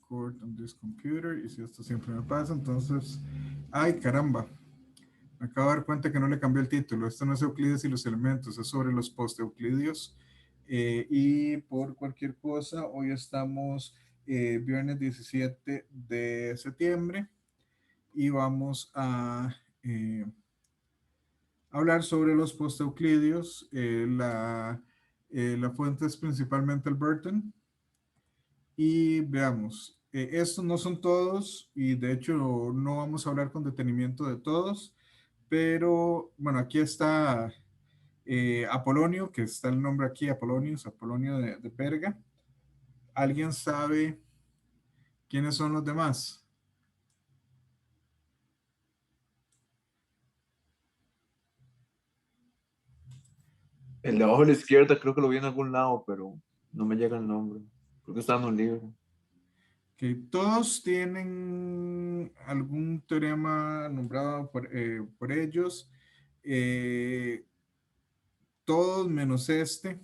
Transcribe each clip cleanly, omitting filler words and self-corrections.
Discord on this computer. Y si esto siempre me pasa, entonces, ay caramba, me acabo de dar cuenta que no le cambié el título. Esto no es Euclides y los elementos, es sobre los post-euclidios. Y por cualquier cosa, hoy estamos viernes 17 de septiembre y vamos a hablar sobre los post-euclidios. La fuente es principalmente el Burton. Y veamos, estos no son todos y de hecho no vamos a hablar con detenimiento de todos, pero bueno, aquí está Apolonio, que está el nombre aquí, Apolonio de Perga. ¿Alguien sabe quiénes son los demás? El de abajo a la izquierda creo que lo vi en algún lado, pero no me llega el nombre. Creo que está en un libro. Que todos tienen algún teorema nombrado por ellos, eh, todos menos este.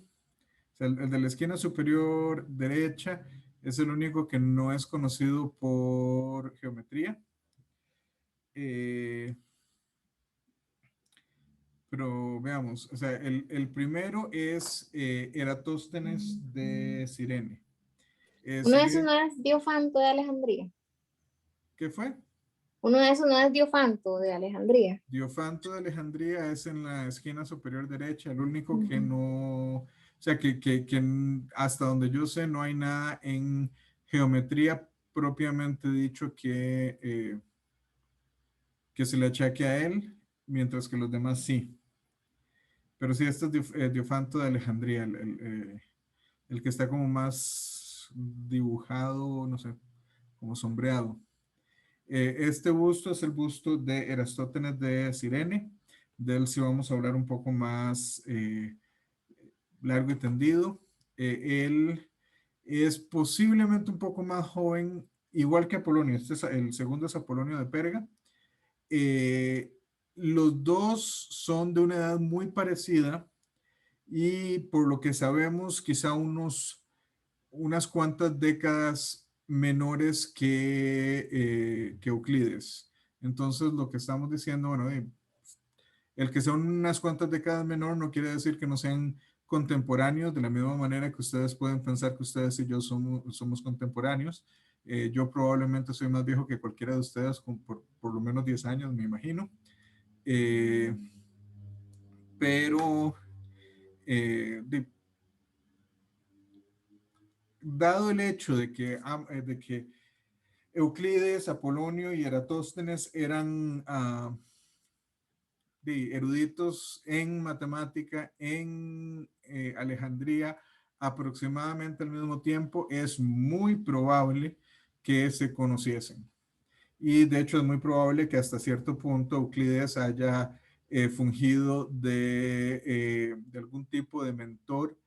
O sea, el de la esquina superior derecha es el único que no es conocido por geometría. Eh, pero veamos, o sea, el primero es Eratóstenes de Cirene. Uno de esos Cirene, no es Diofanto de Alejandría. ¿qué fue? Uno de esos no es Diofanto de Alejandría. Diofanto de Alejandría es en la esquina superior derecha, el único que no, o sea, que hasta donde yo sé no hay nada en geometría propiamente dicho que se le achaque a él, mientras que los demás sí. Pero sí, este es Diofanto de Alejandría, el que está como más dibujado, no sé, como sombreado. Este busto es el busto de Erastótenes de Cirene. De él sí vamos a hablar un poco más largo y tendido. Él es posiblemente un poco más joven, igual que Apolonio. El segundo es Apolonio de Perga. Eh, los dos son de una edad muy parecida y por lo que sabemos, quizá unas cuantas décadas menores que Euclides. Entonces, lo que estamos diciendo, bueno, el que son unas cuantas décadas menor no quiere decir que no sean contemporáneos, de la misma manera que ustedes pueden pensar que ustedes y yo somos contemporáneos. Yo probablemente soy más viejo que cualquiera de ustedes, por lo menos 10 años, me imagino. Eh, pero dado el hecho de que Euclides, Apolonio y Eratóstenes eran eruditos en matemática en Alejandría aproximadamente al mismo tiempo, es muy probable que se conociesen. Y de hecho es muy probable que hasta cierto punto Euclides haya fungido de algún tipo de mentor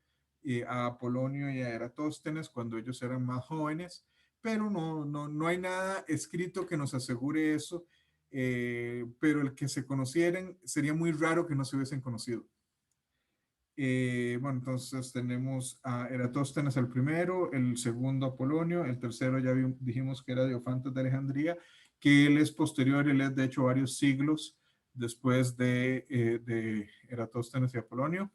a Apolonio y a Eratóstenes cuando ellos eran más jóvenes, pero no hay nada escrito que nos asegure eso, pero el que se conocieran sería muy raro que no se hubiesen conocido. Bueno, entonces tenemos a Eratóstenes el primero, el segundo Apolonio, el tercero ya dijimos que era Diofanto de Alejandría, que él es posterior, él es de hecho varios siglos después de Eratóstenes y Apolonio.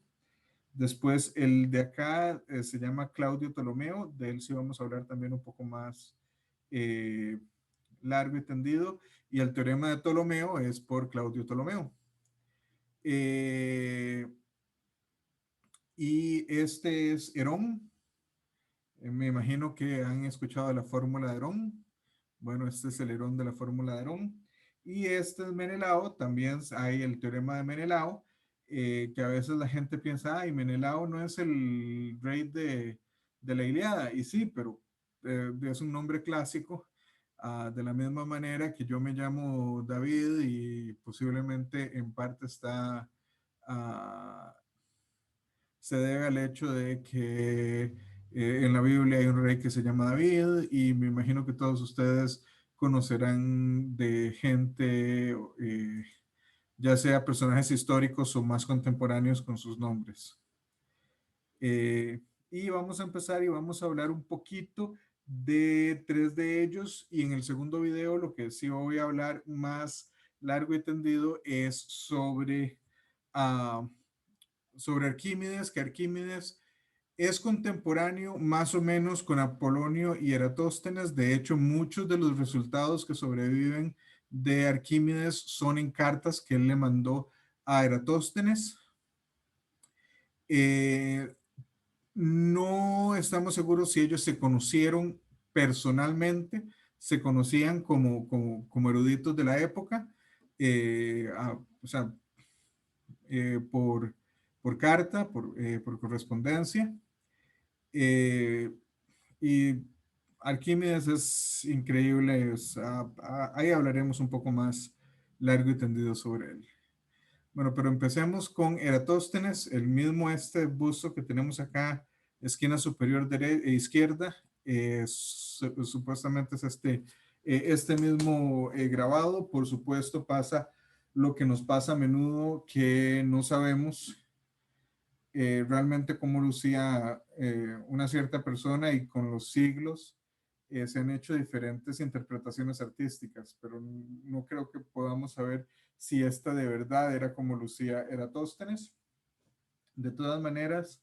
Después el de acá se llama Claudio Ptolomeo, de él sí vamos a hablar también un poco más eh, largo y tendido, y el teorema de Ptolomeo es por Claudio Ptolomeo. Y este es Herón. Me imagino que han escuchado de la fórmula de Herón. Bueno, este es el Herón de la fórmula de Herón. Y este es Menelao. También hay el teorema de Menelao, que a veces la gente piensa, ay, Menelao no es el rey de la Ilíada. Y sí, pero es un nombre clásico. De la misma manera que yo me llamo David y posiblemente en parte uh, se debe al hecho de que en la Biblia hay un rey que se llama David y me imagino que todos ustedes conocerán de gente, ya sea personajes históricos o más contemporáneos con sus nombres. Y vamos a empezar y vamos a hablar un poquito de 3 de ellos, y en el segundo video lo que sí voy a hablar más largo y tendido es sobre Arquímedes, que Arquímedes es contemporáneo más o menos con Apolonio y Eratóstenes. De hecho, muchos de los resultados que sobreviven de Arquímedes son en cartas que él le mandó a Eratóstenes. No estamos seguros si ellos se conocieron personalmente, se conocían como eruditos de la época, o sea, por carta, por correspondencia. Y Arquímedes es increíble, ahí hablaremos un poco más largo y tendido sobre él. Bueno, pero empecemos con Eratóstenes, el mismo busto que tenemos acá, esquina superior izquierda, supuestamente es este mismo grabado. Por supuesto pasa lo que nos pasa a menudo, que no sabemos realmente cómo lucía una cierta persona, y con los siglos se han hecho diferentes interpretaciones artísticas, pero no creo que podamos saber si esta de verdad era como lucía Eratóstenes. De todas maneras,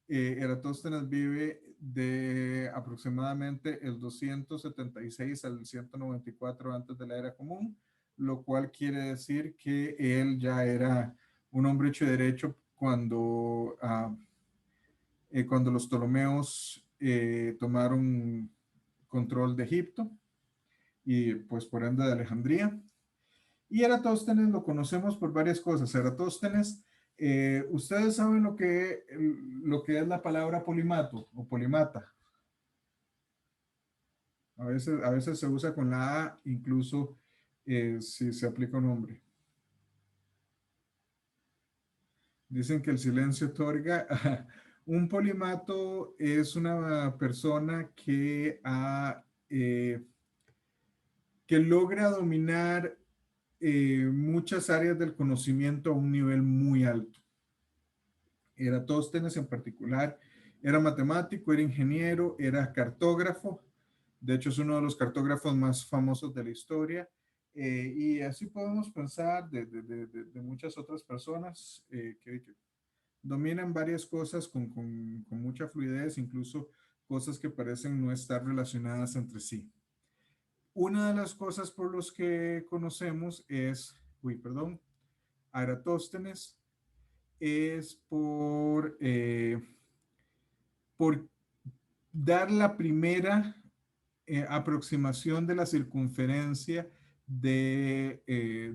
Eratóstenes vive de aproximadamente el 276 al 194 antes de la era común, lo cual quiere decir que él ya era un hombre hecho y derecho cuando los Ptolomeos tomaron control de Egipto y pues por ende de Alejandría. Y Eratóstenes lo conocemos por varias cosas. Eratóstenes, ustedes saben lo que es la palabra polimato o polimata. A veces se usa con la A, incluso si se aplica un nombre. Dicen que el silencio otorga. Un polimato es una persona que logra dominar muchas áreas del conocimiento a un nivel muy alto. Eratóstenes en particular era matemático, era ingeniero, era cartógrafo. De hecho, es uno de los cartógrafos más famosos de la historia. Y así podemos pensar de muchas otras personas que dominan varias cosas con mucha fluidez, incluso cosas que parecen no estar relacionadas entre sí. Una de las cosas por los que conocemos a Eratóstenes es por dar la primera aproximación de la circunferencia de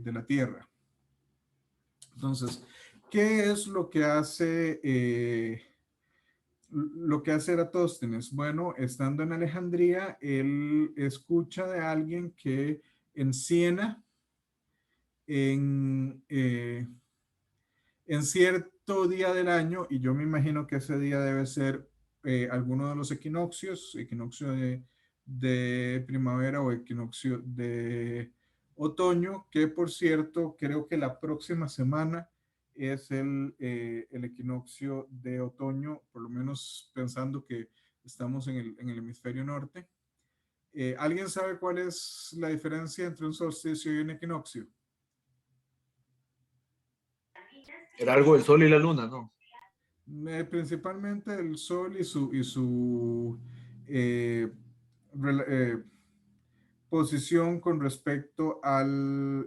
la Tierra. Entonces, ¿qué es lo que hace Eratóstenes? Bueno, estando en Alejandría, él escucha de alguien que en Siena, en cierto día del año, y yo me imagino que ese día debe ser alguno de los equinoccios, equinoccio de primavera o equinoccio de otoño, que por cierto, creo que la próxima semana es el equinoccio de otoño, por lo menos pensando que estamos en el hemisferio norte. ¿Alguien sabe cuál es la diferencia entre un solsticio y un equinoccio? Era algo del sol y la luna, ¿no? Principalmente el sol y su posición con respecto o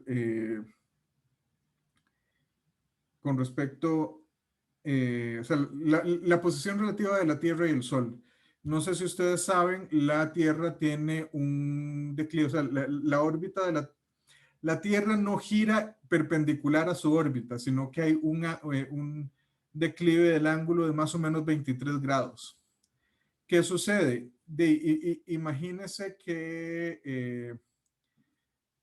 sea, la posición relativa de la Tierra y el Sol. No sé si ustedes saben, la Tierra tiene un declive, o sea, la órbita de la Tierra no gira perpendicular a su órbita, sino que hay un declive del ángulo de más o menos 23 grados. ¿Qué sucede? Imagínense que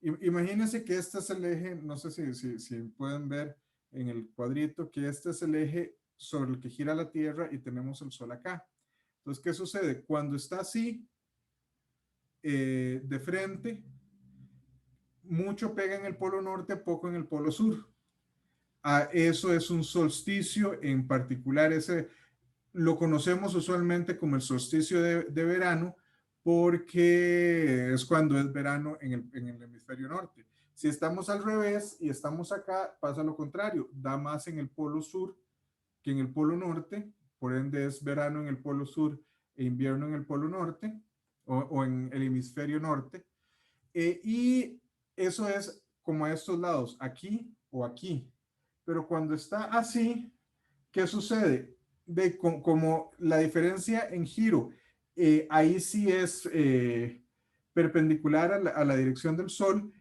este es el eje, no sé si pueden ver en el cuadrito, que este es el eje sobre el que gira la Tierra y tenemos el Sol acá. Entonces, ¿qué sucede? Cuando está así, de frente, mucho pega en el polo norte, poco en el polo sur. Eso es un solsticio, en particular ese lo conocemos usualmente como el solsticio de verano, porque es cuando es verano en el hemisferio norte. Si estamos al revés y estamos acá, pasa lo contrario, da más en el polo sur que en el polo norte, por ende es verano en el polo sur e invierno en el polo norte o en el hemisferio norte. Y eso es como a estos lados, aquí o aquí. Pero cuando está así, ¿qué sucede? Como la diferencia en giro, ahí sí es perpendicular a la dirección del Sol.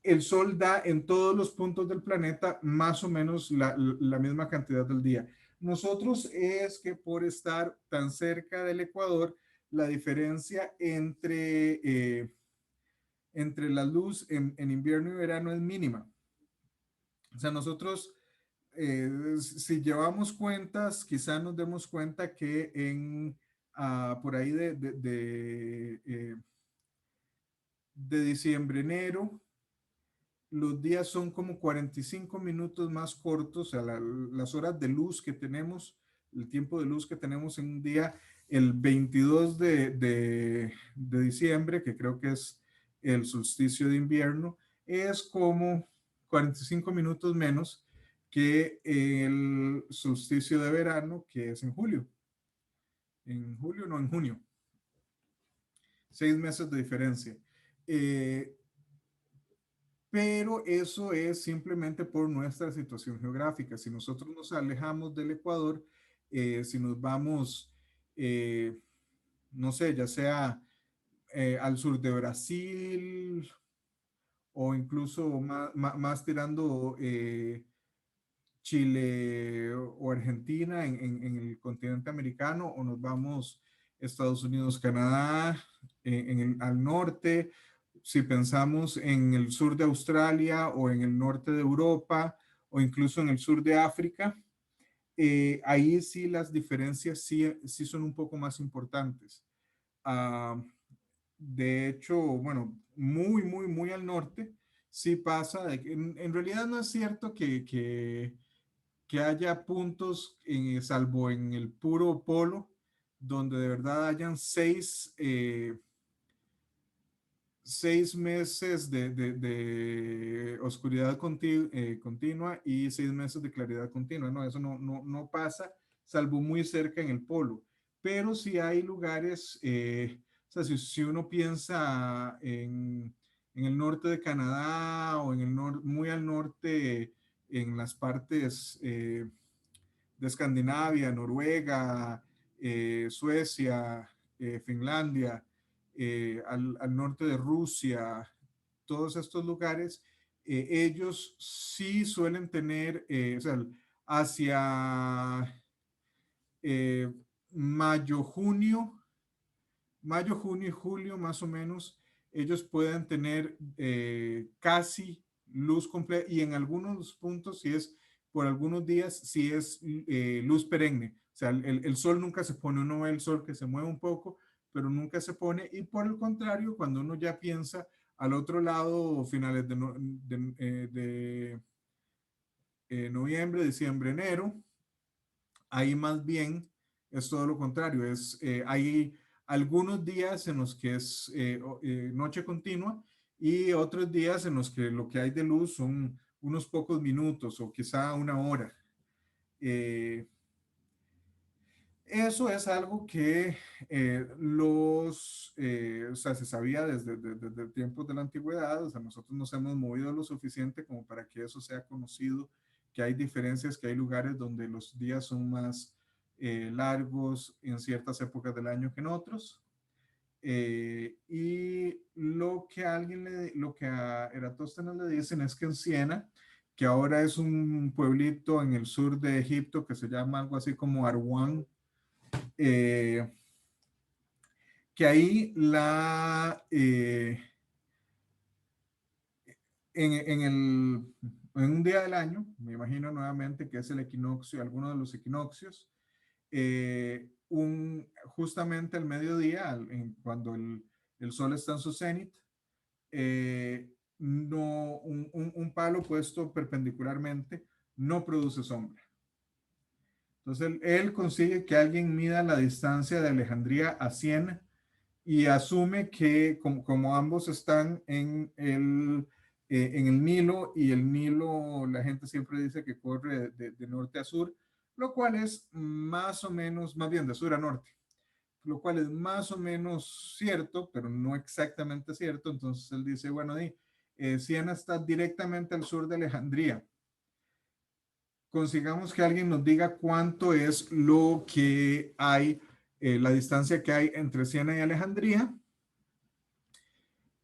El Sol da en todos los puntos del planeta más o menos la misma cantidad del día. Nosotros es que por estar tan cerca del Ecuador, la diferencia entre la luz en invierno y verano es mínima. O sea, nosotros, si llevamos cuentas, quizá nos demos cuenta que por ahí de diciembre, enero, los días son como 45 minutos más cortos, o sea, las horas de luz que tenemos, el tiempo de luz que tenemos en un día, el 22 de diciembre, que creo que es el solsticio de invierno, es como 45 minutos menos que el solsticio de verano, que es en julio. En julio, no, en junio. 6 meses de diferencia. Pero eso es simplemente por nuestra situación geográfica. Si nosotros nos alejamos del Ecuador, si nos vamos, eh, no sé, ya sea al sur de Brasil o incluso más tirando Chile o Argentina en el continente americano, o nos vamos Estados Unidos, Canadá, al norte. Si pensamos en el sur de Australia o en el norte de Europa o incluso en el sur de África, ahí sí las diferencias sí son un poco más importantes. De hecho, bueno, muy al norte sí pasa. En realidad no es cierto que haya puntos, salvo en el puro polo, donde de verdad hayan 6 meses de oscuridad continua y 6 meses de claridad continua. No, eso no pasa, salvo muy cerca en el polo. Pero sí hay lugares, o sea, si uno piensa en el norte de Canadá o en muy al norte, en las partes de Escandinavia, Noruega, Suecia, Finlandia, al norte de Rusia, todos estos lugares, ellos sí suelen tener, o sea, hacia eh, mayo, junio, y julio más o menos, ellos pueden tener casi luz completa, y en algunos puntos, si es por algunos días, si es luz perenne. O sea, el sol nunca se pone, uno ve el sol que se mueve un poco, pero nunca se pone. Y por el contrario, cuando uno ya piensa al otro lado, finales de noviembre, diciembre, enero, ahí más bien es todo lo contrario. Hay algunos días en los que es noche continua y otros días en los que lo que hay de luz son unos pocos minutos o quizá una hora. Eso es algo que o sea, se sabía desde tiempos de la antigüedad. O sea, nosotros nos hemos movido lo suficiente como para que eso sea conocido, que hay diferencias, que hay lugares donde los días son más largos en ciertas épocas del año que en otros. Y lo que a Eratóstenes le dicen es que en Siena, que ahora es un pueblito en el sur de Egipto que se llama algo así como Arwan, eh, que ahí en un día del año, me imagino nuevamente que es el equinoccio, alguno de los equinoccios, justamente al mediodía, cuando el sol está en su cenit, no, un palo puesto perpendicularmente no produce sombra. Entonces él consigue que alguien mida la distancia de Alejandría a Siena y asume que como ambos están en el Nilo, y el Nilo, la gente siempre dice que corre de norte a sur, lo cual es más o menos, más bien de sur a norte, lo cual es más o menos cierto, pero no exactamente cierto. Entonces él dice, bueno, Siena está directamente al sur de Alejandría. Consigamos que alguien nos diga cuánto es lo que hay, la distancia que hay entre Siena y Alejandría.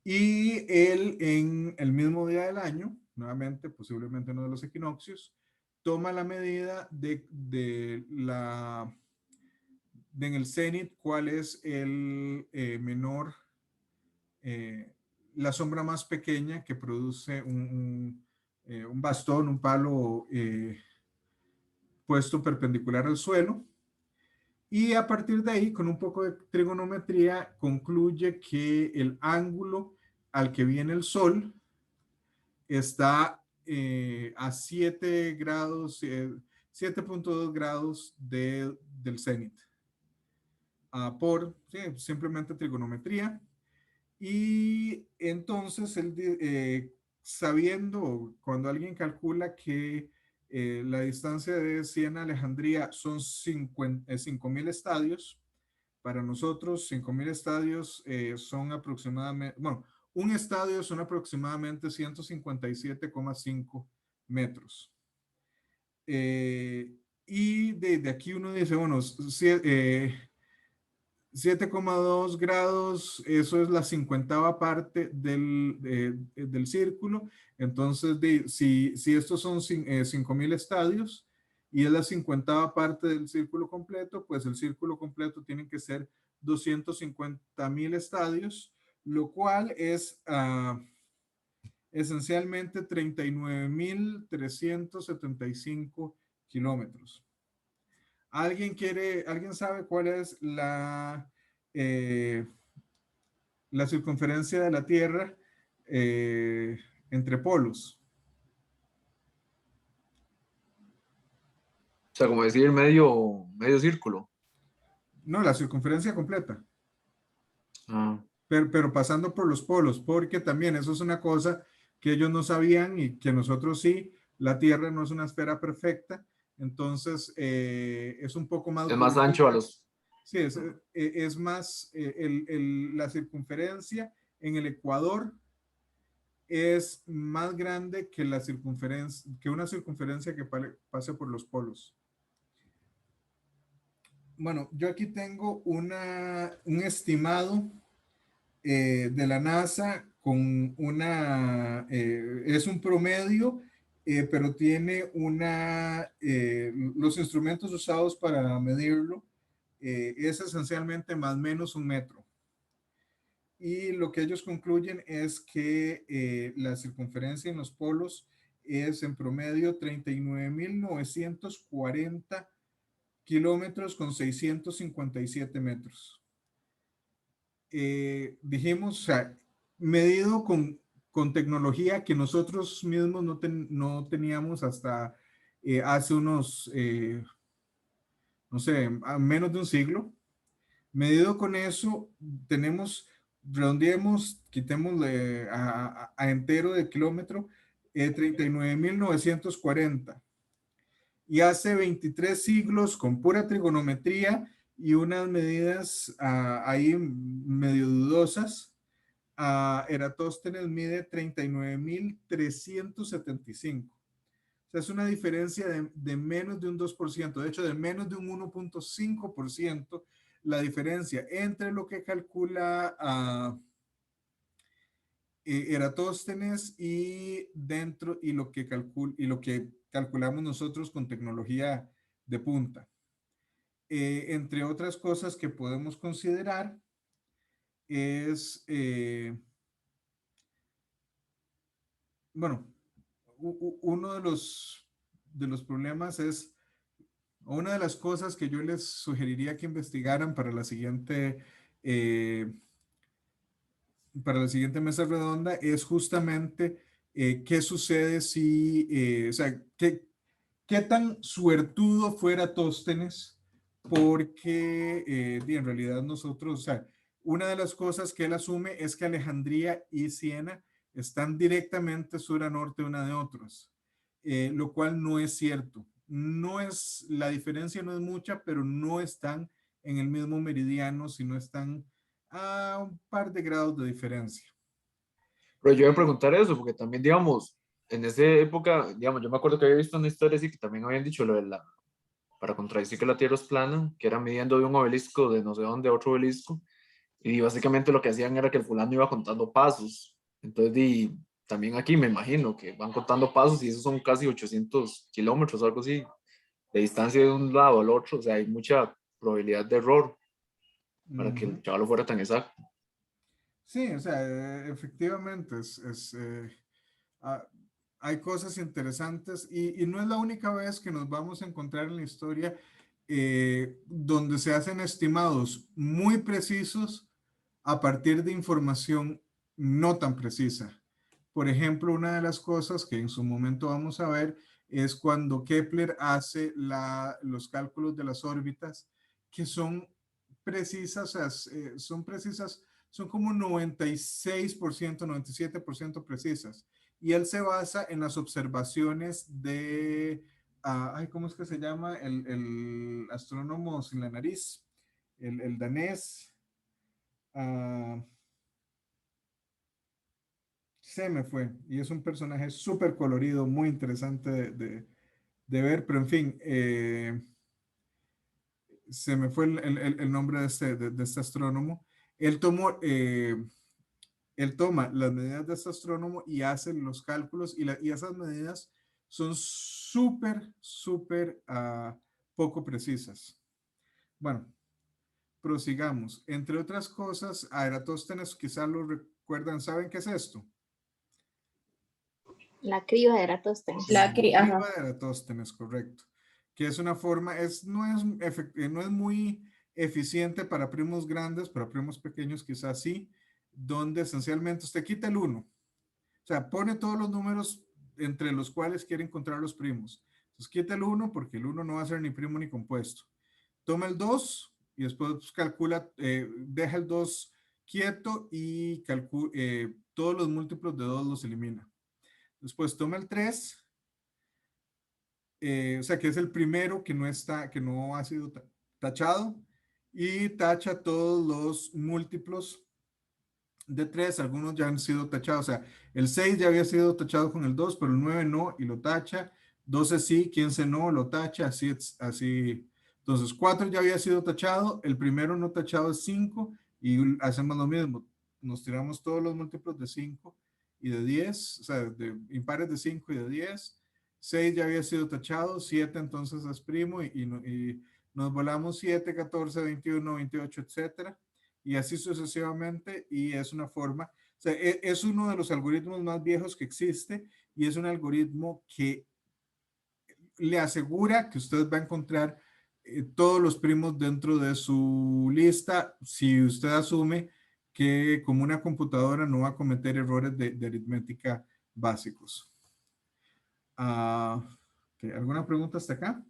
Y él, en el mismo día del año, nuevamente, posiblemente uno de los equinoccios, toma la medida en el cenit, cuál es el menor, la sombra más pequeña que produce un bastón, un palo puesto perpendicular al suelo. Y a partir de ahí, con un poco de trigonometría, concluye que el ángulo al que viene el sol está a 7 grados, 7.2 grados del cenit. Por simplemente trigonometría. Y entonces, sabiendo, cuando alguien calcula que la distancia de Siena a Alejandría son 5.000 estadios, para nosotros 5.000 estadios son aproximadamente, bueno, un estadio son aproximadamente 157,5 metros. Y de aquí uno dice, bueno, 7,2 grados, eso es la 50ª parte del círculo. Entonces, si estos son 5.000 estadios y es la 50ª parte del círculo completo, pues el círculo completo tiene que ser 250.000 estadios, lo cual es esencialmente 39.375 kilómetros. ¿Alguien sabe cuál es la circunferencia de la Tierra entre polos? O sea, como decir medio círculo. No, la circunferencia completa, Ah, pero pasando por los polos, porque también eso es una cosa que ellos no sabían y que nosotros sí. La Tierra no es una esfera perfecta, entonces es un poco más es más ancho a gordita. los... Sí, es más, la circunferencia en el ecuador es más grande que una circunferencia que pase por los polos. Bueno, yo aquí tengo un estimado de la NASA con es un promedio, pero tiene los instrumentos usados para medirlo, es esencialmente más o menos 1 metro. Y lo que ellos concluyen es que la circunferencia en los polos es en promedio 39.940 kilómetros con 657 metros. Dijimos, o sea, medido con tecnología que nosotros mismos no teníamos hasta hace unos, no sé, a menos de un siglo. Medido con eso, redondeemos, quitémosle a entero de kilómetro, 39.940. Y hace 23 siglos, con pura trigonometría y unas medidas ahí medio dudosas, Eratóstenes mide 39.375. O sea, es una diferencia de menos de un 2%, de hecho, de menos de un 1.5%, la diferencia entre lo que calcula Eratóstenes y lo que calculamos nosotros con tecnología de punta. Entre otras cosas que podemos considerar es, bueno, uno de los problemas es, o una de las cosas que yo les sugeriría que investigaran para la siguiente mesa redonda es justamente qué sucede o sea, qué tan suertudo fuera Tóstenes, porque en realidad nosotros, o sea, una de las cosas que él asume es que Alejandría y Siena están directamente sur a norte una de otros, lo cual no es cierto. No es, la diferencia no es mucha, pero no están en el mismo meridiano, sino están a un par de grados de diferencia. Pero yo iba a preguntar eso, porque también, digamos, en esa época, digamos, yo me acuerdo que había visto una historia así que también habían dicho lo de la, para contradecir que la Tierra es plana, que era midiendo de un obelisco de no sé dónde a otro obelisco, y básicamente lo que hacían era que el fulano iba contando pasos. Entonces, también aquí me imagino que van contando pasos y esos son casi 800 kilómetros o algo así, de distancia de un lado al otro, o sea, hay mucha probabilidad de error para que el chaval fuera tan exacto. Sí, o sea, efectivamente, ah, hay cosas interesantes y no es la única vez que nos vamos a encontrar en la historia donde se hacen estimados muy precisos a partir de información no tan precisa. Por ejemplo, una de las cosas que en su momento vamos a ver es cuando Kepler hace los cálculos de las órbitas, que son precisas, o sea, son precisas, son como 96%, 97% precisas. Y él se basa en las observaciones de, ¿cómo es que se llama? El astrónomo sin la nariz, el danés. Uh, Se me fue. Y es un personaje súper colorido, muy interesante de ver, pero en fin, se me fue el nombre de este astrónomo. Él, tomó, él toma las medidas de este astrónomo y hace los cálculos y esas medidas son súper, súper poco precisas. Bueno, prosigamos. Entre otras cosas, a Eratóstenes quizás lo recuerdan, ¿saben qué es esto? La criba de Eratóstenes. La criba Ajá. de Eratóstenes, correcto. Que es una forma, no es muy eficiente para primos grandes, para primos pequeños quizás sí, donde esencialmente usted quita el 1. O sea, pone todos los números entre los cuales quiere encontrar los primos. Entonces quita el 1 porque el 1 no va a ser ni primo ni compuesto. Toma el 2 y después calcula, deja el 2 quieto y todos los múltiplos de 2 los elimina. Después toma el 3, o sea que es el primero que no ha sido tachado, y tacha todos los múltiplos de 3, algunos ya han sido tachados, o sea, el 6 ya había sido tachado con el 2, pero el 9 no, y lo tacha, 12 sí, 15 no, lo tacha, así. Entonces, 4 ya había sido tachado, el primero no tachado es 5, y hacemos lo mismo, nos tiramos todos los múltiplos de 5 y de 10, o sea, de impares de 5 y de 10, 6 ya había sido tachado, 7 entonces es primo, y nos volamos 7, 14, 21, 28, etcétera, y así sucesivamente, y es una forma, o sea, es uno de los algoritmos más viejos que existe, y es un algoritmo que le asegura que usted va a encontrar todos los primos dentro de su lista, si usted asume que como una computadora no va a cometer errores de aritmética básicos. Okay. ¿Alguna pregunta hasta acá?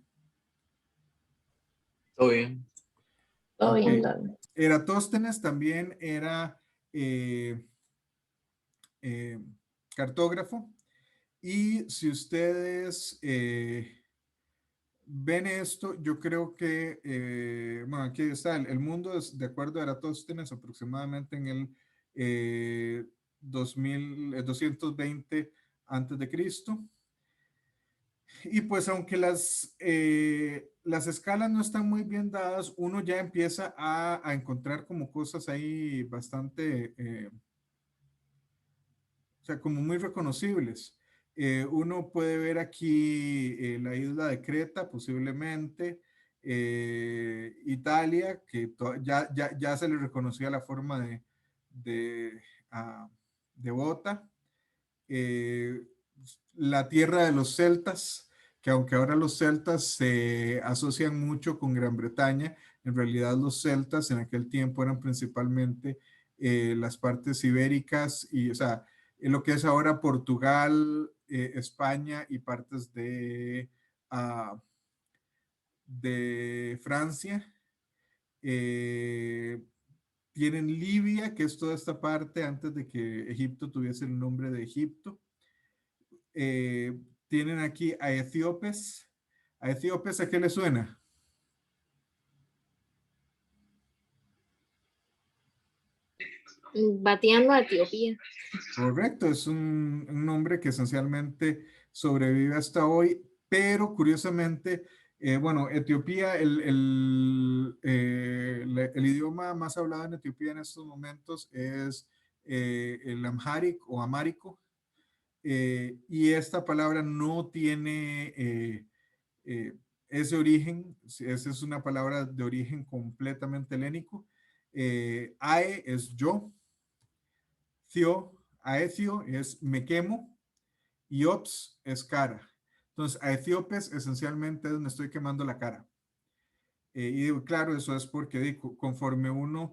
Todo bien. Todo Okay. bien, todo bien. Eratóstenes también era cartógrafo, y si ustedes ven esto, yo creo que, bueno, aquí está, el mundo es, de acuerdo a Eratóstenes, aproximadamente en el 220 antes de Cristo. Y pues aunque las escalas no están muy bien dadas, uno ya empieza a encontrar como cosas ahí bastante, o sea, como muy reconocibles. Uno puede ver aquí la isla de Creta, posiblemente, Italia, que ya se le reconocía la forma de, uh, de bota. La tierra de los celtas, que aunque ahora los celtas se asocian mucho con Gran Bretaña, en realidad los celtas en aquel tiempo eran principalmente las partes ibéricas y, o sea, lo que es ahora Portugal, España y partes de Francia. tienen Libia, que es toda esta parte antes de que Egipto tuviese el nombre de Egipto. Tienen aquí a etíopes. ¿A etíopes a qué le suena? Bateando a Etiopía. Correcto, es un nombre que esencialmente sobrevive hasta hoy, pero curiosamente, bueno, Etiopía, el idioma más hablado en Etiopía en estos momentos es el amharic o amárico, y esta palabra no tiene eh, ese origen, esa es una palabra de origen completamente helénico. Ae es yo, Thio, aethio es me quemo y ops es cara. Entonces, a etíopes esencialmente es me estoy quemando la cara. Y claro, eso es porque conforme uno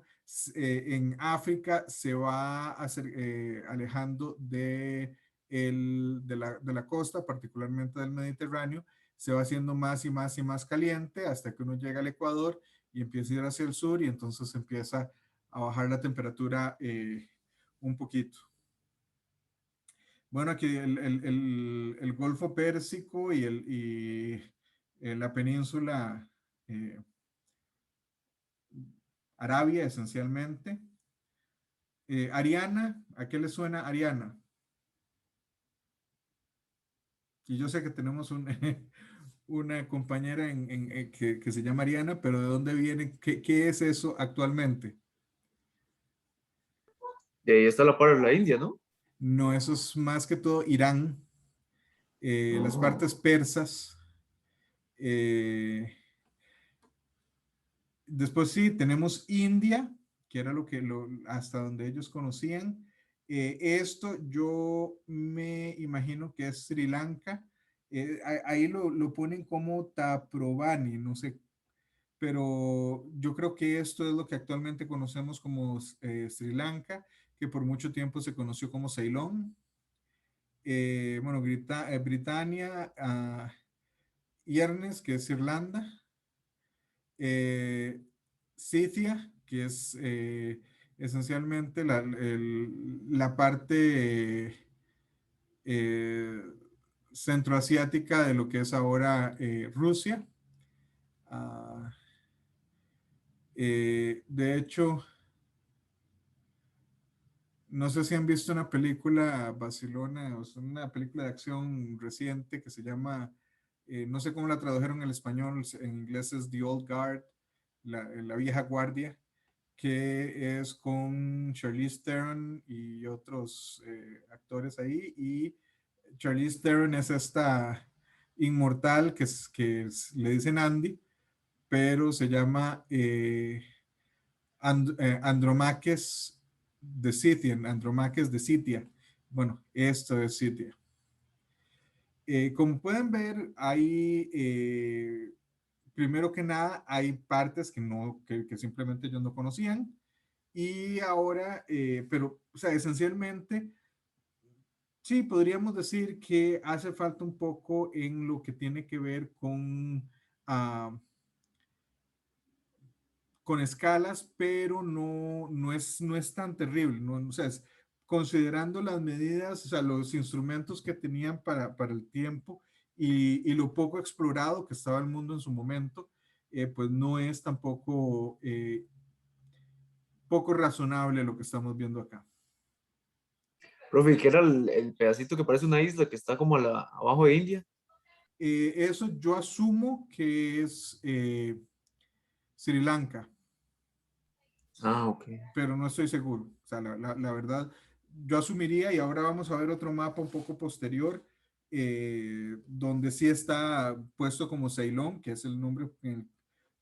en África se va alejando de la costa, particularmente del Mediterráneo, se va haciendo más y más y más caliente hasta que uno llega al Ecuador y empieza a ir hacia el sur y entonces empieza a bajar la temperatura un poquito. Bueno, aquí el Golfo Pérsico y la península eh, Arabia, esencialmente. Ariana, ¿a qué le suena Ariana? Y yo sé que tenemos una compañera que se llama Ariana, pero ¿de dónde viene? ¿Qué es eso actualmente? De ahí está la parte de la India, ¿no? No, eso es más que todo Irán, las Oh. partes persas. eh, Después sí, tenemos India, que era hasta donde ellos conocían. Esto yo me imagino que es Sri Lanka. Ahí lo ponen como Taprovani, no sé, pero yo creo que esto es lo que actualmente conocemos como Sri Lanka, que por mucho tiempo se conoció como Ceilón. Bueno, Britania, Yernes, que es Irlanda. eh, Scythia, que es esencialmente la parte eh, centroasiática de lo que es ahora Rusia. Ah, de hecho, no sé si han visto una película Barcelona, o sea, una película de acción reciente que se llama, no sé cómo la tradujeron en español, en inglés es The Old Guard, la vieja guardia, que es con Charlize Theron y otros actores ahí. Y Charlize Theron es esta inmortal le dicen Andy, pero se llama Andromaques de Scythian, Andromaques de Scythia. Bueno, esto es Scythia. Como pueden ver, primero que nada, hay partes que simplemente ellos no conocían. Y ahora, pero, o sea, esencialmente, sí, podríamos decir que hace falta un poco en lo que tiene que ver ah, con escalas, pero no es tan terrible, ¿no? O sea, considerando las medidas, o sea, los instrumentos que tenían para el tiempo y lo poco explorado que estaba el mundo en su momento, pues no es tampoco poco razonable lo que estamos viendo acá. Profe, ¿qué era el pedacito que parece una isla que está como abajo de India? Eso yo asumo que es Sri Lanka, Ah, ok. pero no estoy seguro. O sea, la verdad, yo asumiría, y ahora vamos a ver otro mapa un poco posterior, donde sí está puesto como Ceilón, que es el nombre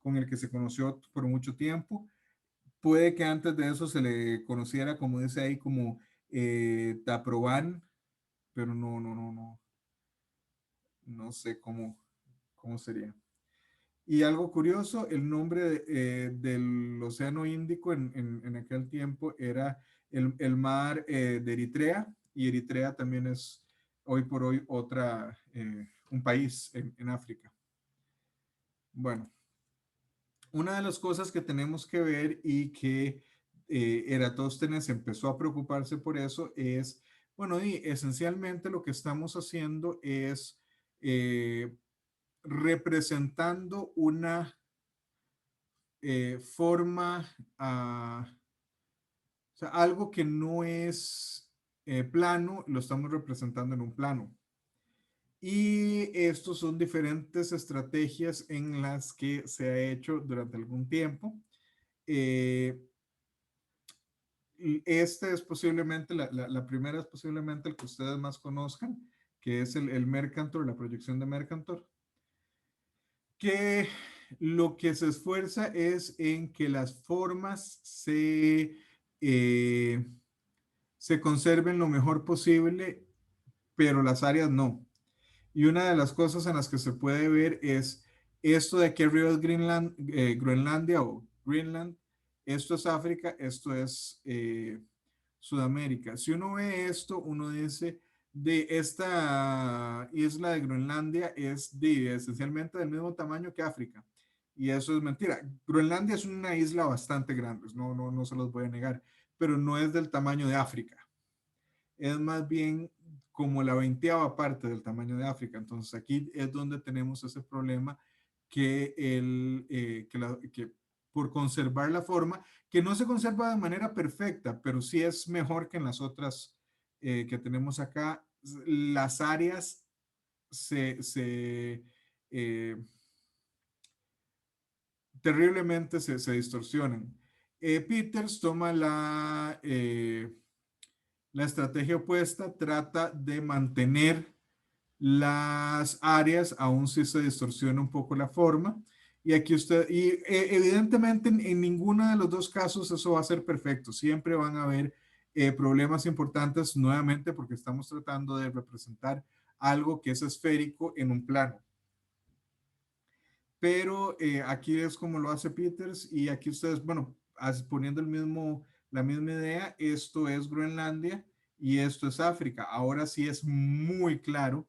con el que se conoció por mucho tiempo. Puede que antes de eso se le conociera, como dice ahí, como Taproban, pero no sé cómo sería. Y algo curioso, el nombre del Océano Índico en aquel tiempo era el mar de Eritrea, y Eritrea también es hoy por hoy un país en África. Bueno, una de las cosas que tenemos que ver y que Eratóstenes empezó a preocuparse por eso es, bueno, y esencialmente lo que estamos haciendo es representando una forma, o sea, algo que no es plano, lo estamos representando en un plano. Y estos son diferentes estrategias en las que se ha hecho durante algún tiempo. Este es posiblemente, la primera es posiblemente el que ustedes más conozcan, que es el Mercator, la proyección de Mercator, que lo que se esfuerza es en que las formas se conserven lo mejor posible, pero las áreas no. Y una de las cosas en las que se puede ver es esto de aquí arriba es Groenlandia o Greenland, esto es África, esto es Sudamérica. Si uno ve esto, uno dice de esta isla de Groenlandia es esencialmente del mismo tamaño que África. Y eso es mentira. Groenlandia es una isla bastante grande, no se los voy a negar, pero no es del tamaño de África. Es más bien como la 20ª parte del tamaño de África. Entonces aquí es donde tenemos ese problema que por conservar la forma, que no se conserva de manera perfecta, pero sí es mejor que en las otras que tenemos acá. Las áreas terriblemente se distorsionan. Peters toma la estrategia opuesta, trata de mantener las áreas, aun si se distorsiona un poco la forma. Y aquí evidentemente en ninguno de los dos casos eso va a ser perfecto. Siempre van a haber problemas importantes nuevamente porque estamos tratando de representar algo que es esférico en un plano. Pero aquí es como lo hace Peters y aquí ustedes, bueno, poniendo la misma idea, esto es Groenlandia y esto es África. Ahora sí es muy claro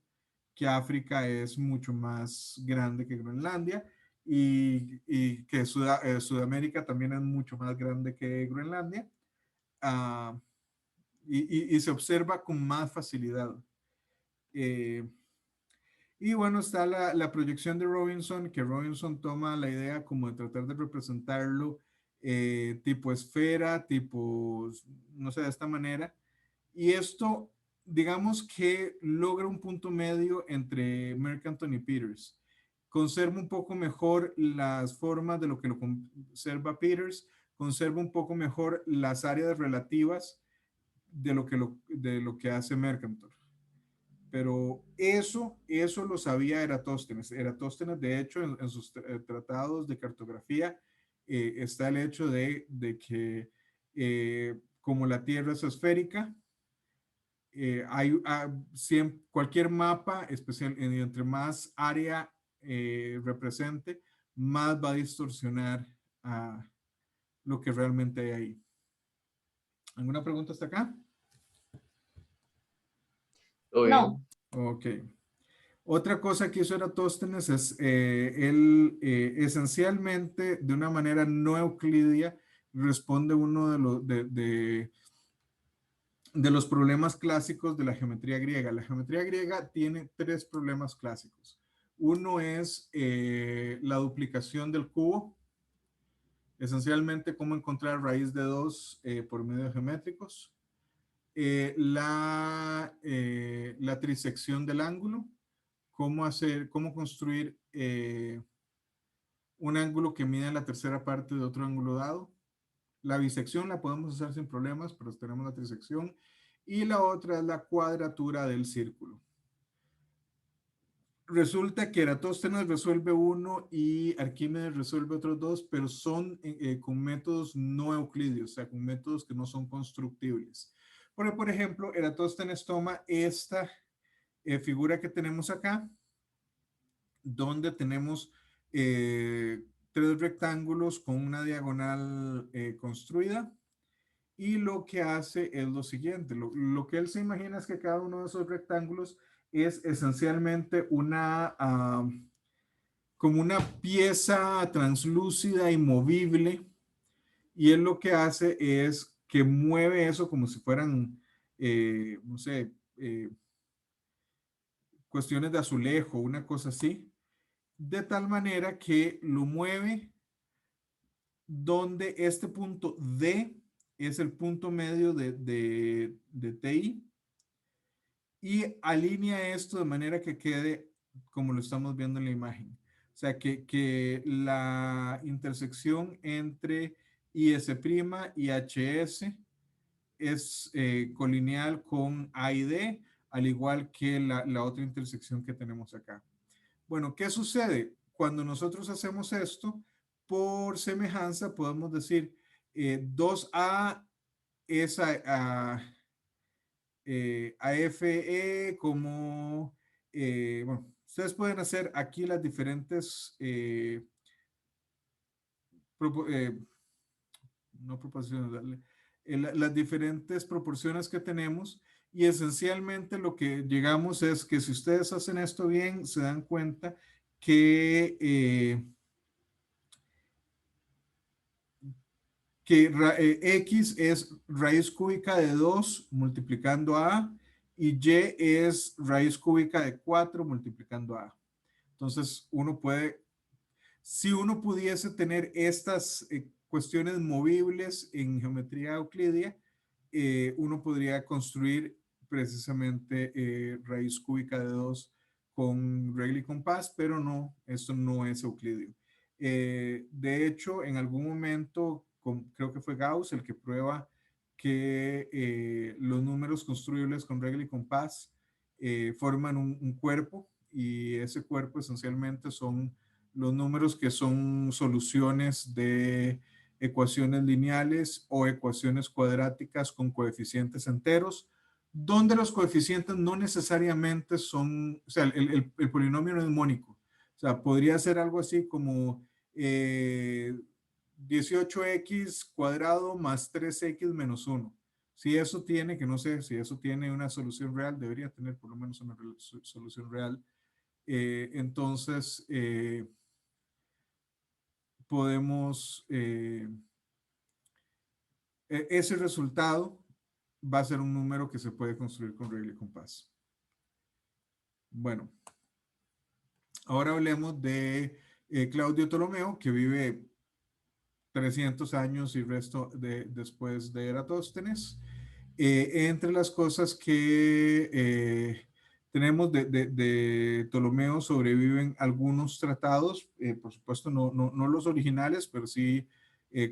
que África es mucho más grande que Groenlandia y que Sudamérica también es mucho más grande que Groenlandia. Y se observa con más facilidad. Y bueno, está la proyección de Robinson, que Robinson toma la idea como de tratar de representarlo tipo esfera, tipo, no sé, de esta manera. Y esto, digamos que logra un punto medio entre Mercator y Peters. Conserva un poco mejor las formas de lo que lo conserva Peters, conserva un poco mejor las áreas relativas de lo que hace Mercator. Pero eso lo sabía Eratóstenes. Eratóstenes, de hecho, en sus tratados de cartografía, está el hecho de que como la Tierra es esférica, cualquier mapa, especial, entre más área represente, más va a distorsionar lo que realmente hay ahí. ¿Alguna pregunta hasta acá? Todo No. bien. Ok. Otra cosa que hizo Eratóstenes es, él esencialmente, de una manera no euclidia, responde uno de los problemas clásicos de la geometría griega. La geometría griega tiene 3 problemas clásicos. Uno es la duplicación del cubo, esencialmente cómo encontrar raíz de 2 por medios geométricos. La trisección del ángulo, cómo construir un ángulo que mida la tercera parte de otro ángulo dado. La bisección la podemos hacer sin problemas, pero tenemos la trisección. Y la otra es la cuadratura del círculo. Resulta que Eratóstenes resuelve uno y Arquímedes resuelve otros 2, pero son con métodos no euclidios, o sea, con métodos que no son constructibles. Por ejemplo, Eratóstenes toma esta figura que tenemos acá, donde tenemos 3 rectángulos con una diagonal construida. Y lo que hace es lo siguiente, lo que él se imagina es que cada uno de esos rectángulos es esencialmente como una pieza translúcida y movible y él lo que hace es que mueve eso como si fueran, no sé, cuestiones de azulejo, una cosa así, de tal manera que lo mueve donde este punto D es el punto medio de TI y alinea esto de manera que quede como lo estamos viendo en la imagen. O sea, que la intersección entre IS' y HS es colineal con A y D, al igual que la otra intersección que tenemos acá. Bueno, ¿qué sucede? Cuando nosotros hacemos esto, por semejanza, podemos decir 2A es a FE como, bueno, ustedes pueden hacer aquí las diferentes, no proporciones, las diferentes proporciones que tenemos y esencialmente lo que llegamos es que si ustedes hacen esto bien, se dan cuenta que X es raíz cúbica de 2 multiplicando a y Y es raíz cúbica de 4 multiplicando a. Entonces, uno puede, si uno pudiese tener estas cuestiones movibles en geometría euclidia, uno podría construir precisamente raíz cúbica de 2 con regla y compás, pero no, esto no es euclidio. De hecho, en algún momento, creo que fue Gauss el que prueba que los números construibles con regla y compás forman un cuerpo y ese cuerpo esencialmente son los números que son soluciones de ecuaciones lineales o ecuaciones cuadráticas con coeficientes enteros, donde los coeficientes no necesariamente son, o sea, el polinomio no es mónico. O sea, podría ser algo así como 18x cuadrado más 3x menos 1. Si eso tiene, que no sé, si eso tiene una solución real, debería tener por lo menos una solución real. Entonces, podemos, ese resultado va a ser un número que se puede construir con regla y compás. Bueno, ahora hablemos de Claudio Ptolomeo, que vive 300 años y resto después de Eratóstenes. Entre las cosas que tenemos de Ptolomeo sobreviven algunos tratados, por supuesto no los originales, pero sí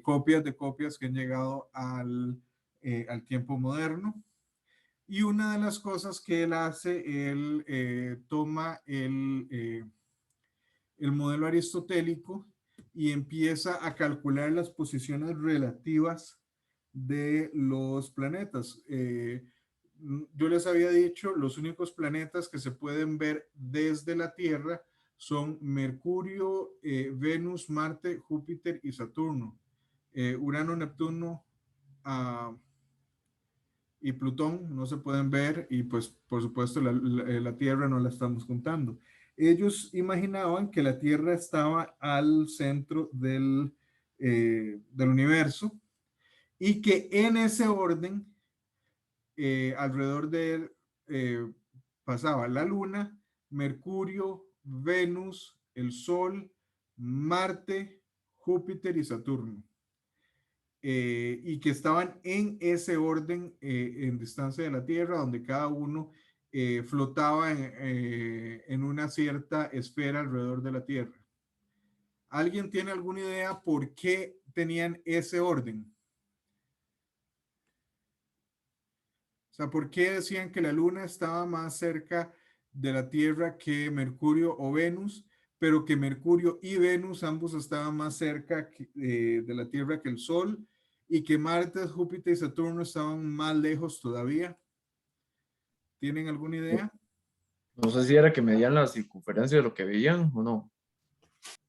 copias de copias que han llegado al tiempo moderno. Y una de las cosas que él hace, él toma el modelo aristotélico y empieza a calcular las posiciones relativas de los planetas. Yo les había dicho, los únicos planetas que se pueden ver desde la Tierra son Mercurio, Venus, Marte, Júpiter y Saturno. Urano, Neptuno y Plutón no se pueden ver y pues por supuesto la Tierra no la estamos contando. Ellos imaginaban que la Tierra estaba al centro del universo y que en ese orden alrededor de él pasaba la Luna, Mercurio, Venus, el Sol, Marte, Júpiter y Saturno. Y que estaban en ese orden en distancia de la Tierra, donde cada uno flotaba en una cierta esfera alrededor de la Tierra. ¿Alguien tiene alguna idea por qué tenían ese orden? O sea, ¿por qué decían que la Luna estaba más cerca de la Tierra que Mercurio o Venus, pero que Mercurio y Venus ambos estaban más cerca de la Tierra que el Sol y que Marte, Júpiter y Saturno estaban más lejos todavía? ¿Tienen alguna idea? No sé si era que medían la circunferencia de lo que veían o no.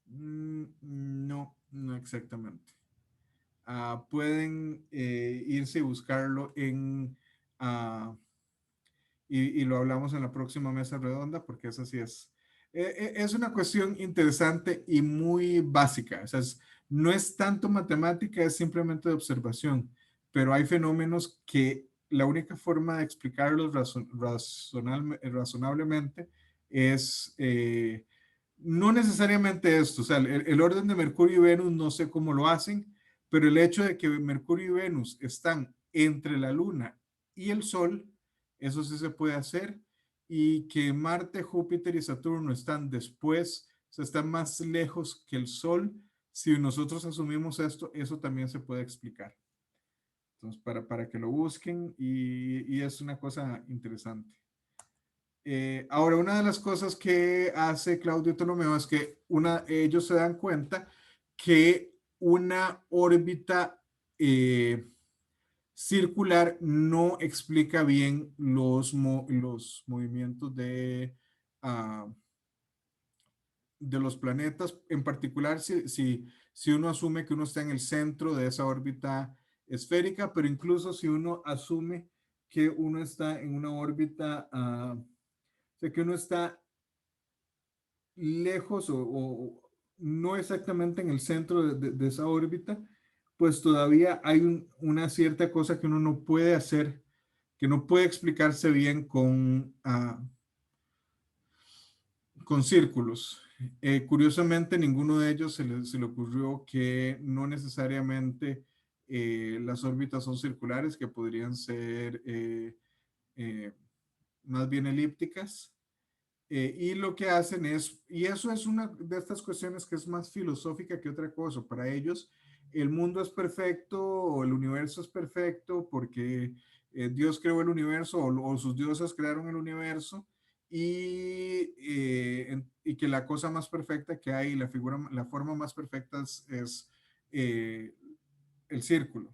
No, no exactamente. Pueden irse y buscarlo y lo hablamos en la próxima mesa redonda porque eso sí es una cuestión interesante y muy básica. O sea, No es tanto matemática, es simplemente de observación, pero hay fenómenos que la única forma de explicarlos razonablemente es no necesariamente esto, o sea, el orden de Mercurio y Venus no sé cómo lo hacen, pero el hecho de que Mercurio y Venus están entre la Luna y el Sol, eso sí se puede hacer, y que Marte, Júpiter y Saturno están después, o sea, están más lejos que el Sol. Si nosotros asumimos esto, eso también se puede explicar. Entonces, para que lo busquen y es una cosa interesante. Ahora, una de las cosas que hace Claudio Ptolomeo es que ellos se dan cuenta que una órbita circular no explica bien los movimientos de los planetas, en particular si uno asume que uno está en el centro de esa órbita esférica, pero incluso si uno asume que uno está en una órbita, o sea, que uno está lejos o no exactamente en el centro de esa órbita, pues todavía hay una cierta cosa que uno no puede hacer, que no puede explicarse bien con círculos. Curiosamente, ninguno de ellos se le ocurrió que no necesariamente las órbitas son circulares, que podrían ser más bien elípticas. Y lo que hacen es, y eso es una de estas cuestiones que es más filosófica que otra cosa. Para ellos, el mundo es perfecto o el universo es perfecto porque Dios creó el universo o sus dioses crearon el universo y que la cosa más perfecta que hay, la forma más perfecta es el círculo.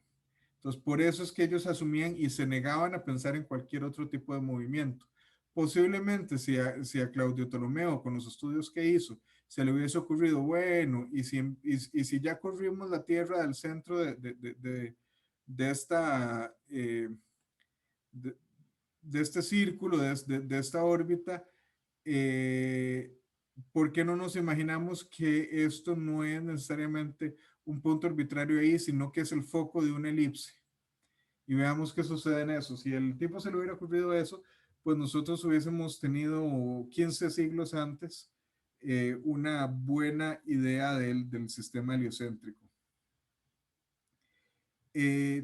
Entonces, por eso es que ellos asumían y se negaban a pensar en cualquier otro tipo de movimiento. Posiblemente si a Claudio Ptolomeo, con los estudios que hizo, se le hubiese ocurrido, bueno, y si ya corrimos la Tierra del centro de esta, de, de este círculo, de esta órbita, eh, ¿por qué no nos imaginamos que esto no es necesariamente un punto arbitrario ahí, sino que es el foco de una elipse? Y veamos qué sucede en eso. Si el tipo se le hubiera ocurrido eso, pues nosotros hubiésemos tenido 15 siglos antes una buena idea del sistema heliocéntrico.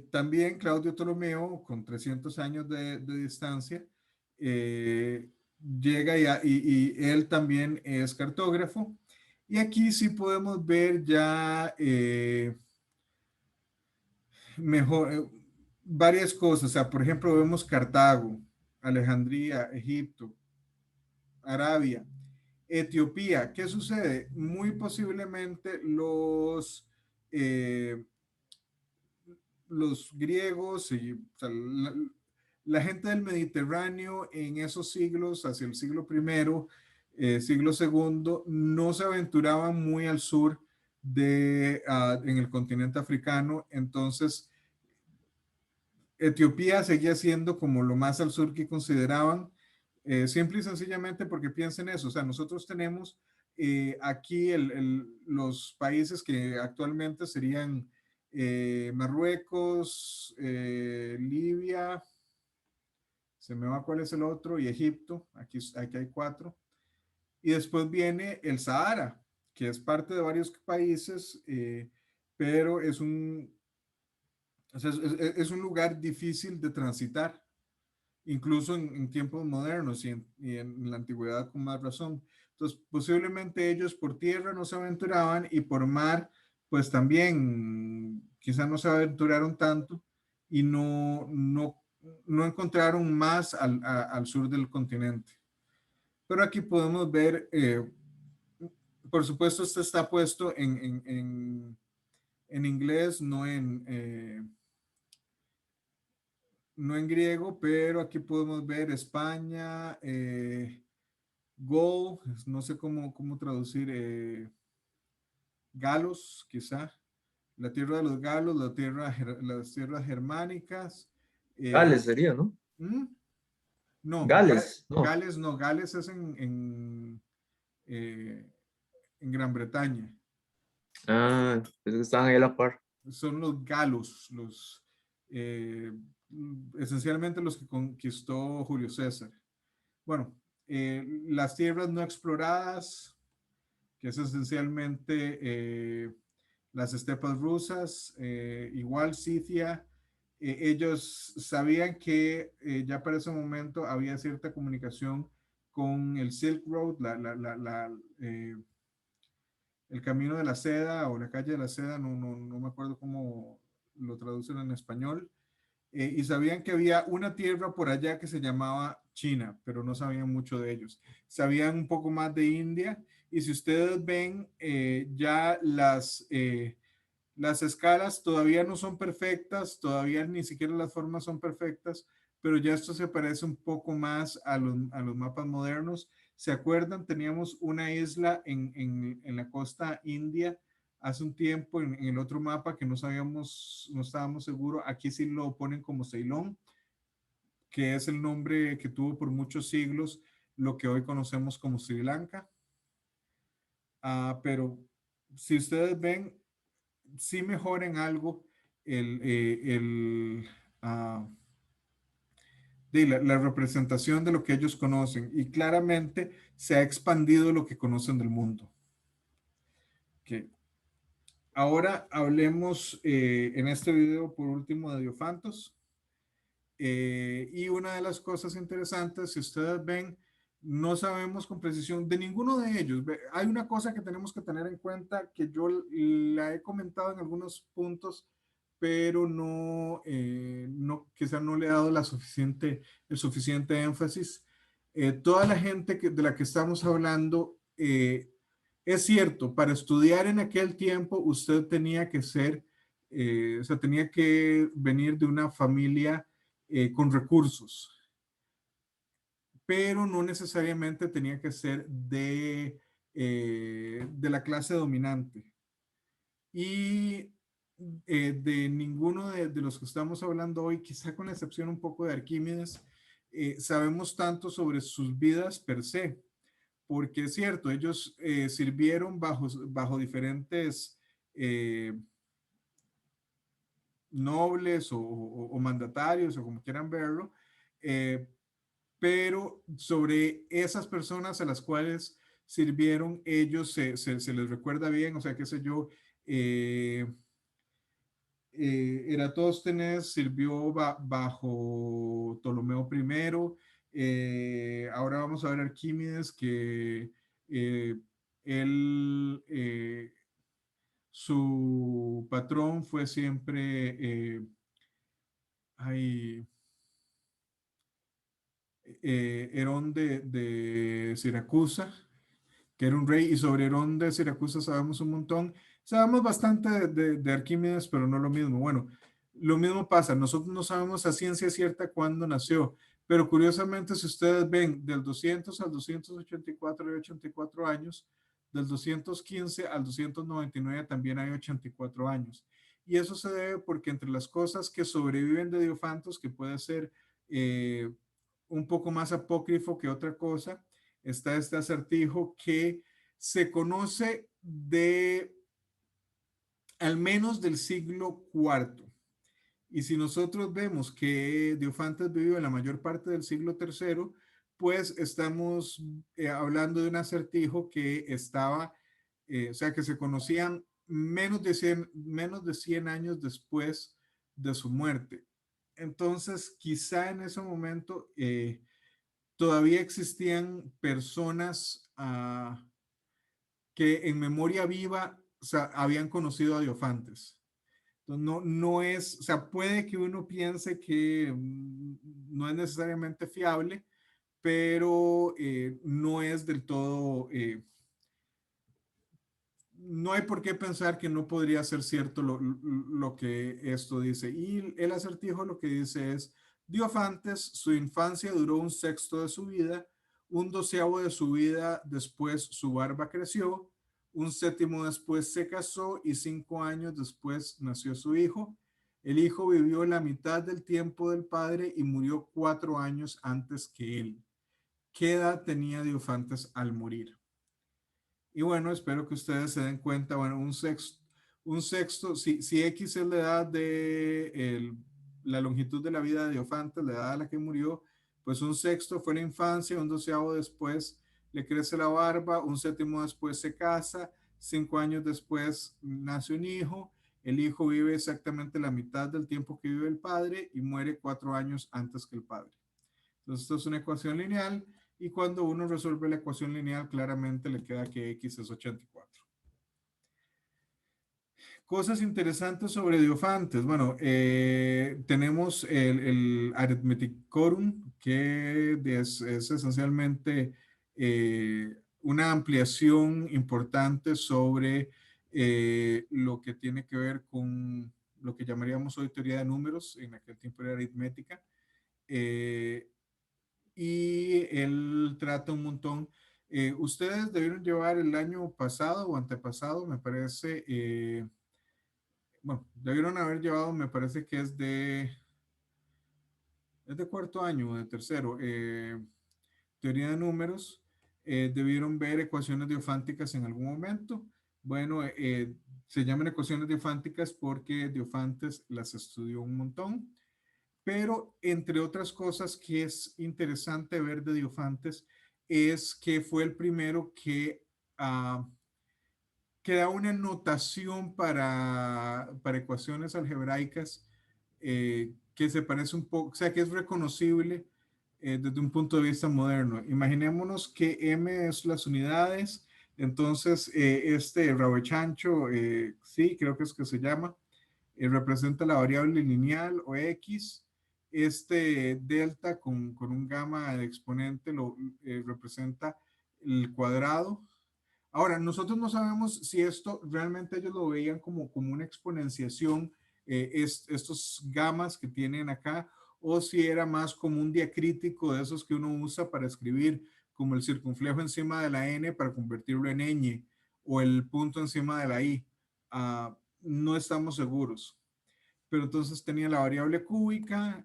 También Claudio Ptolomeo, con 300 años de distancia, llega y él también es cartógrafo. Y aquí sí podemos ver ya mejor varias cosas. O sea, por ejemplo, vemos Cartago, Alejandría, Egipto, Arabia, Etiopía. ¿Qué sucede? Muy posiblemente los griegos y o sea, la gente del Mediterráneo en esos siglos, hacia el siglo primero, siglo segundo, no se aventuraban muy al sur en el continente africano. Entonces, Etiopía seguía siendo como lo más al sur que consideraban, simple y sencillamente porque piensen eso. O sea, nosotros tenemos aquí los países que actualmente serían Marruecos, Libia, se me va cuál es el otro, y Egipto. Aquí hay 4. Y después viene el Sahara, que es parte de varios países, pero o sea, es un lugar difícil de transitar, incluso en tiempos modernos y en la antigüedad con más razón. Entonces, posiblemente ellos por tierra no se aventuraban y por mar, pues también quizás no se aventuraron tanto y no encontraron más al sur del continente. Pero aquí podemos ver, por supuesto, esto está puesto en inglés, no en griego, pero aquí podemos ver España, Gaul, no sé cómo traducir, Galos, quizá, la tierra de los galos, las tierras germánicas. Gales sería, ¿no? ¿Mm? No, Gales, no. Gales no, Gales es en Gran Bretaña. Ah, es que estaban ahí a la par. Son los galos, esencialmente los que conquistó Julio César. Bueno, las tierras no exploradas, que es esencialmente las estepas rusas, igual Scythia. Ellos sabían que ya para ese momento había cierta comunicación con el Silk Road, el camino de la seda o la calle de la seda, no me acuerdo cómo lo traducen en español, y sabían que había una tierra por allá que se llamaba China, pero no sabían mucho de ellos. Sabían un poco más de India, y si ustedes ven, ya las escalas todavía no son perfectas, todavía ni siquiera las formas son perfectas, pero ya esto se parece un poco más a los mapas modernos. ¿Se acuerdan? Teníamos una isla en la costa india hace un tiempo en el otro mapa que no sabíamos, no estábamos seguros. Aquí sí lo ponen como Ceilón, que es el nombre que tuvo por muchos siglos lo que hoy conocemos como Sri Lanka. Pero si ustedes ven, sí mejora en algo el, ah, de la representación de lo que ellos conocen, y claramente se ha expandido lo que conocen del mundo. Okay. Ahora hablemos en este video por último de Diofantos. Y una de las cosas interesantes, si ustedes ven, no sabemos con precisión de ninguno de ellos. Hay una cosa que tenemos que tener en cuenta que yo la he comentado en algunos puntos, pero quizá no le he dado el suficiente énfasis. Toda la gente de la que estamos hablando, es cierto, para estudiar en aquel tiempo usted tenía que ser, o sea, tenía que venir de una familia con recursos, pero no necesariamente tenía que ser de la clase dominante. Y de ninguno de los que estamos hablando hoy, quizá con la excepción un poco de Arquímedes, sabemos tanto sobre sus vidas per se, porque es cierto, ellos sirvieron bajo diferentes nobles o mandatarios o como quieran verlo, eh, pero sobre esas personas a las cuales sirvieron ellos se les recuerda bien, o sea, qué sé yo, Eratóstenes sirvió bajo Ptolomeo I. Ahora vamos a ver Arquímedes, que él, su patrón fue siempre ay, Herón de Siracusa, que era un rey, y sobre Herón de Siracusa sabemos un montón. Sabemos bastante de Arquímedes, pero no lo mismo. Bueno, lo mismo pasa, nosotros no sabemos a ciencia cierta cuándo nació, pero curiosamente, si ustedes ven del 200 al 284 hay 84 años, del 215 al 299 también hay 84 años. Y eso se debe porque entre las cosas que sobreviven de Diofantos, que puede ser eh, un poco más apócrifo que otra cosa, está este acertijo que se conoce de al menos del siglo IV. Y si nosotros vemos que Diofantes vivió en la mayor parte del siglo III, pues estamos hablando de un acertijo que estaba, o sea, que se conocían menos de 100 años después de su muerte. Entonces, quizá en ese momento todavía existían personas que en memoria viva, o sea, habían conocido a Diofantes. Entonces, no es, o sea, puede que uno piense que no es necesariamente fiable, pero no es del todo, no hay por qué pensar que no podría ser cierto lo que esto dice. Y el acertijo lo que dice es, Diofantes, su infancia duró un sexto de su vida, un doceavo de su vida después su barba creció, un séptimo después se casó y 5 años después nació su hijo. El hijo vivió la mitad del tiempo del padre y murió 4 años antes que él. ¿Qué edad tenía Diofantes al morir? Y bueno, espero que ustedes se den cuenta, bueno, un sexto, si X es la edad de la longitud de la vida de Diofantes, la edad a la que murió, pues un sexto fue la infancia, un doceavo después le crece la barba, un séptimo después se casa, 5 años después nace un hijo, el hijo vive exactamente la mitad del tiempo que vive el padre y muere 4 años antes que el padre. Entonces, esto es una ecuación lineal y cuando uno resuelve la ecuación lineal, claramente le queda que X es 84. Cosas interesantes sobre Diofantes. Bueno, tenemos el Arithmeticorum, que es esencialmente una ampliación importante sobre lo que tiene que ver con lo que llamaríamos hoy teoría de números, en aquel tiempo era aritmética. Y él trata un montón. Ustedes debieron llevar el año pasado o antepasado, me parece, bueno, debieron haber llevado, me parece que es de cuarto año, de tercero, teoría de números. Debieron ver ecuaciones diofánticas en algún momento. Bueno, se llaman ecuaciones diofánticas porque Diofantes las estudió un montón. Pero entre otras cosas que es interesante ver de Diofantes es que fue el primero que da una notación para ecuaciones algebraicas que se parece un poco, o sea, que es reconocible desde un punto de vista moderno. Imaginémonos que M es las unidades, entonces Rabechancho, sí, creo que es que se llama, representa la variable lineal o X. Este delta con un gamma de exponente lo representa el cuadrado. Ahora, nosotros no sabemos si esto realmente ellos lo veían como una exponenciación, estos gamas que tienen acá, o si era más como un diacrítico de esos que uno usa para escribir, como el circunflejo encima de la n para convertirlo en ñ, o el punto encima de la i. No estamos seguros. Pero entonces tenía la variable cúbica.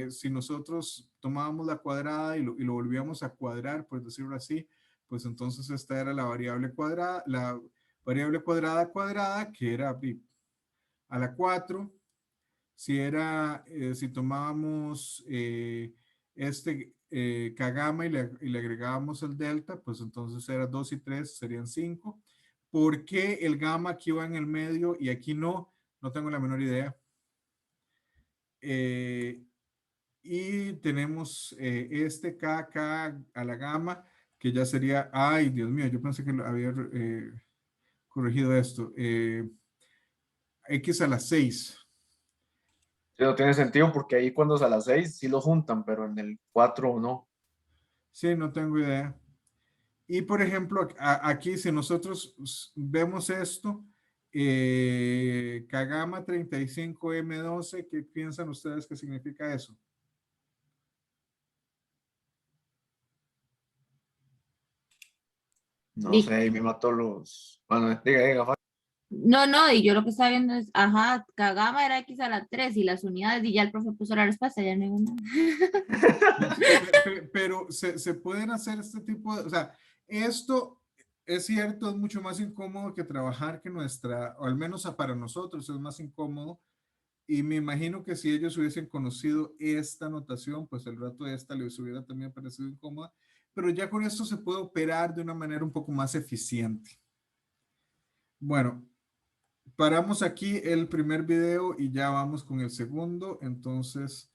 Si nosotros tomábamos la cuadrada y lo volvíamos a cuadrar, por decirlo así, pues entonces esta era la variable cuadrada cuadrada, que era a la 4. Si tomábamos kgamma y le agregábamos el delta, pues entonces era 2 y 3, serían 5. ¿Por qué el gamma aquí va en el medio y aquí no? No tengo la menor idea. Y tenemos KK a la gamma, que ya sería, ay, Dios mío, yo pensé que había corregido esto. X a la 6. Sí, no tiene sentido porque ahí cuando es a las 6 sí lo juntan, pero en el 4 no. Sí, no tengo idea. Y por ejemplo, aquí si nosotros vemos esto, Kagama 35M12, ¿qué piensan ustedes que significa eso? No sé, ahí me mató los. Bueno, diga, Fabi. No, y yo lo que estaba viendo es, ajá, Kagama era X a la 3 y las unidades, y ya el profe puso la respuesta, ya no hay una. Pero se pueden hacer este tipo de, o sea, esto es cierto, es mucho más incómodo que trabajar que nuestra, o al menos para nosotros es más incómodo. Y me imagino que si ellos hubiesen conocido esta notación, pues el rato de esta les hubiera también parecido incómoda. Pero ya con esto se puede operar de una manera un poco más eficiente. Bueno, paramos aquí el primer video y ya vamos con el segundo. Entonces,